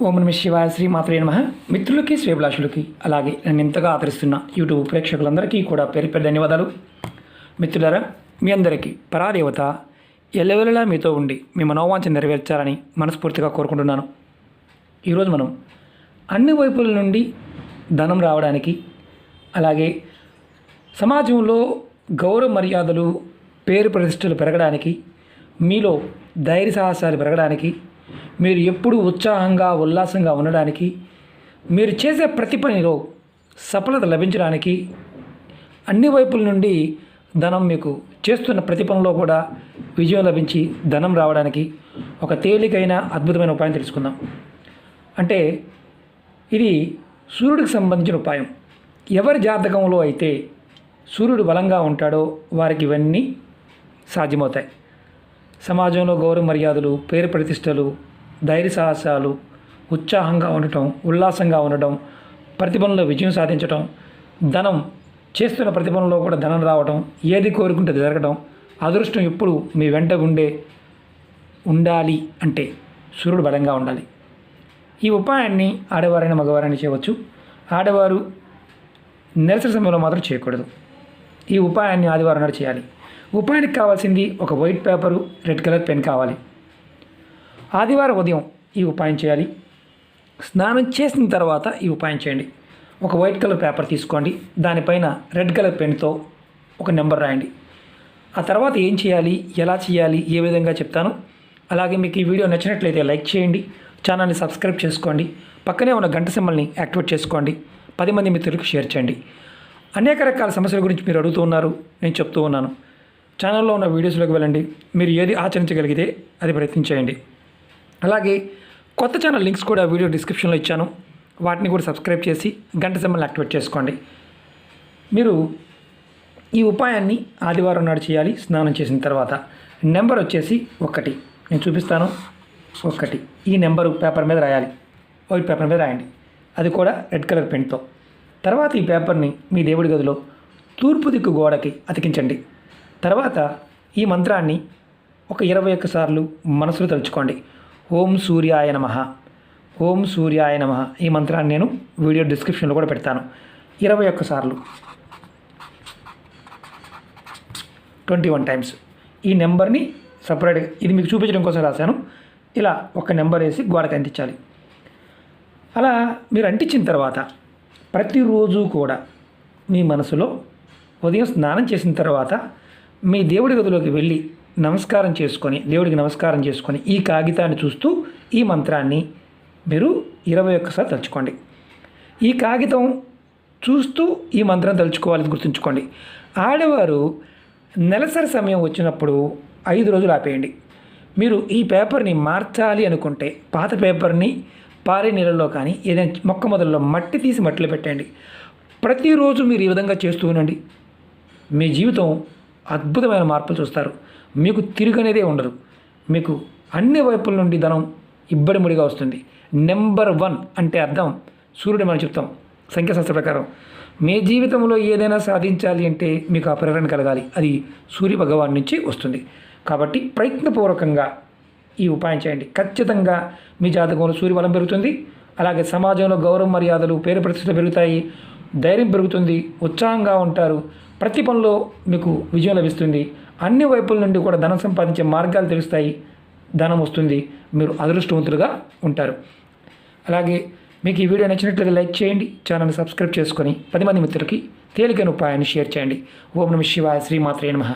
ఓం నమ శివాయ శ్రీమాత్రే నమః. మిత్రులకి శ్రేభిలాషులకి అలాగే నన్ను ఎంతగా ఆదరిస్తున్న యూట్యూబ్ ప్రేక్షకులందరికీ కూడా పేరు పేరు ధన్యవాదాలు. మిత్రులారా, మీ అందరికీ పరాదేవత ఎల్లవెల్లలా మీతో ఉండి మీ మనోవాంఛ నెరవేర్చాలని మనస్ఫూర్తిగా కోరుకుంటున్నాను. ఈరోజు మనం అన్ని వైపుల నుండి ధనం రావడానికి, అలాగే సమాజంలో గౌరవ మర్యాదలు పేరు ప్రతిష్టలు పెరగడానికి, మీలో ధైర్య సాహసాలు పెరగడానికి, మీరు ఎప్పుడూ ఉత్సాహంగా ఉల్లాసంగా ఉండడానికి, మీరు చేసే ప్రతి పనిలో సఫలత లభించడానికి, అన్ని వైపుల నుండి ధనం మీకు చేస్తున్న ప్రతి పనిలో కూడా విజయం లభించి ధనం రావడానికి ఒక తేలికైన అద్భుతమైన ఉపాయం తెలుసుకుందాం. అంటే ఇది సూర్యుడికి సంబంధించిన ఉపాయం. ఎవరి జాతకంలో అయితే సూర్యుడు బలంగా ఉంటాడో వారికి ఇవన్నీ సాధ్యమవుతాయి. సమాజంలో గౌరవ మర్యాదలు, పేరు ప్రతిష్టలు, ధైర్య సాహసాలు, ఉత్సాహంగా ఉండటం, ఉల్లాసంగా ఉండటం, ప్రతిభలో విజయం సాధించటం, ధనం చేస్తున్న ప్రతిభలో కూడా ధనం రావటం, ఏది కోరుకుంటే జరగడం, అదృష్టం ఎప్పుడు మీ వెంట ఉండాలి అంటే సూర్యుడు బలంగా ఉండాలి. ఈ ఉపాయాన్ని ఆడవారైనా మగవారైనా చేయవచ్చు. ఆడవారు నెలసరి సమయంలో మాత్రం చేయకూడదు. ఈ ఉపాయాన్ని ఆదివారం నాడు చేయాలి. ఉపాయానికి కావాల్సింది ఒక white paper, red colour pen కావాలి. ఆదివారం ఉదయం ఈ ఉపాయం చేయాలి. స్నానం చేసిన తర్వాత ఈ ఉపాయం చేయండి. ఒక వైట్ కలర్ పేపర్ తీసుకోండి, దానిపైన రెడ్ కలర్ పెన్తో ఒక నెంబర్ రాయండి. ఆ తర్వాత ఏం చేయాలి, ఎలా చేయాలి, ఏ విధంగా చెప్తాను. అలాగే మీకు ఈ వీడియో నచ్చినట్లయితే లైక్ చేయండి, ఛానల్ని సబ్స్క్రైబ్ చేసుకోండి, పక్కనే ఉన్న గంట సింబల్ని యాక్టివేట్ చేసుకోండి, 10 మంది మిత్రులకు షేర్ చేయండి. అనేక రకాల సమస్యల గురించి మీరు అడుగుతూ ఉన్నారు, నేను చెప్తూ ఉన్నాను. ఛానల్లో ఉన్న వీడియోస్లోకి వెళ్ళండి. మీరు ఏది ఆచరించగలిగితే అది ప్రయత్నించేయండి. అలాగే కొత్త ఛానల్ లింక్స్ కూడా వీడియో డిస్క్రిప్షన్లో ఇచ్చాను, వాటిని కూడా సబ్స్క్రైబ్ చేసి గంట సింబల్ని యాక్టివేట్ చేసుకోండి. మీరు ఈ ఉపాయాన్ని ఆదివారం నాడు చేయాలి. స్నానం చేసిన తర్వాత నెంబర్ వచ్చేసి 1 నేను చూపిస్తాను. 1 ఈ నెంబరు పేపర్ మీద రాయాలి, వైట్ పేపర్ మీద రాయండి, అది కూడా రెడ్ కలర్ పెన్తో. తర్వాత ఈ పేపర్ని మీ దేవుడి గదిలో తూర్పు దిక్కు గోడకి అతికించండి. తర్వాత ఈ మంత్రాన్ని ఒక 21 సార్లు మనసులో తలుచుకోండి. ఓం సూర్యాయ నమః, ఓం సూర్యాయ నమః. ఈ మంత్రాన్ని నేను వీడియో డిస్క్రిప్షన్లో కూడా పెడతాను. 21 సార్లు, 21 టైమ్స్. ఈ నెంబర్ని సపరేట్గా, ఇది మీకు చూపించడం కోసం రాశాను, ఇలా ఒక నెంబర్ వేసి గోడకి అంటించాలి. అలా మీరు అంటించిన తర్వాత ప్రతిరోజు కూడా మీ మనసులో ఉదయం స్నానం చేసిన తర్వాత మీ దేవుడి గదిలోకి వెళ్ళి నమస్కారం చేసుకొని, దేవుడికి నమస్కారం చేసుకొని ఈ కాగితాన్ని చూస్తూ ఈ మంత్రాన్ని మీరు 21 సార్లు తలుచుకోండి. ఈ కాగితం చూస్తూ ఈ మంత్రం తలుచుకోవాలని గుర్తుంచుకోండి. ఆడవారు నెలసరి సమయం వచ్చినప్పుడు 5 రోజులు ఆపేయండి. మీరు ఈ పేపర్ని మార్చాలి అనుకుంటే పాత పేపర్ని పారే నీళ్ళలో కానీ ఏదైనా మొక్క మొదల్లో మట్టి తీసి మట్టిలో పెట్టండి. ప్రతిరోజు మీరు ఈ విధంగా చేస్తూ ఉండండి. మీ జీవితం అద్భుతమైన మార్పులు చూస్తారు. మీకు తిరుగనేదే ఉండదు. మీకు అన్ని వైపుల నుండి ధనం ఇబ్బడిముడిగా వస్తుంది. నెంబర్ 1 అంటే అర్థం సూర్యుడు మనం చెప్తాం సంఖ్యాశాస్త్ర ప్రకారం. మీ జీవితంలో ఏదైనా సాధించాలి అంటే మీకు ఆ ప్రేరణ కలగాలి, అది సూర్య భగవాన్ నుంచి వస్తుంది. కాబట్టి ప్రయత్నపూర్వకంగా ఈ ఉపాయం చేయండి. ఖచ్చితంగా మీ జాతకంలో సూర్యబలం పెరుగుతుంది. అలాగే సమాజంలో గౌరవ మర్యాదలు, పేరు ప్రతిష్టలు పెరుగుతాయి, ధైర్యం పెరుగుతుంది, ఉత్సాహంగా ఉంటారు, ప్రతి పనిలో మీకు విజయం లభిస్తుంది. అన్ని వైపుల నుండి కూడా ధనం సంపాదించే మార్గాలు తెలుస్తాయి, ధనం వస్తుంది, మీరు అదృష్టవంతులుగా ఉంటారు. అలాగే మీకు ఈ వీడియో నచ్చినట్లయితే లైక్ చేయండి, ఛానల్ని సబ్స్క్రైబ్ చేసుకొని 10 మంది మిత్రులకి తేలికైన ఉపాయాన్ని షేర్ చేయండి. ఓం నమ శివాయ శ్రీమాత్రే నమః.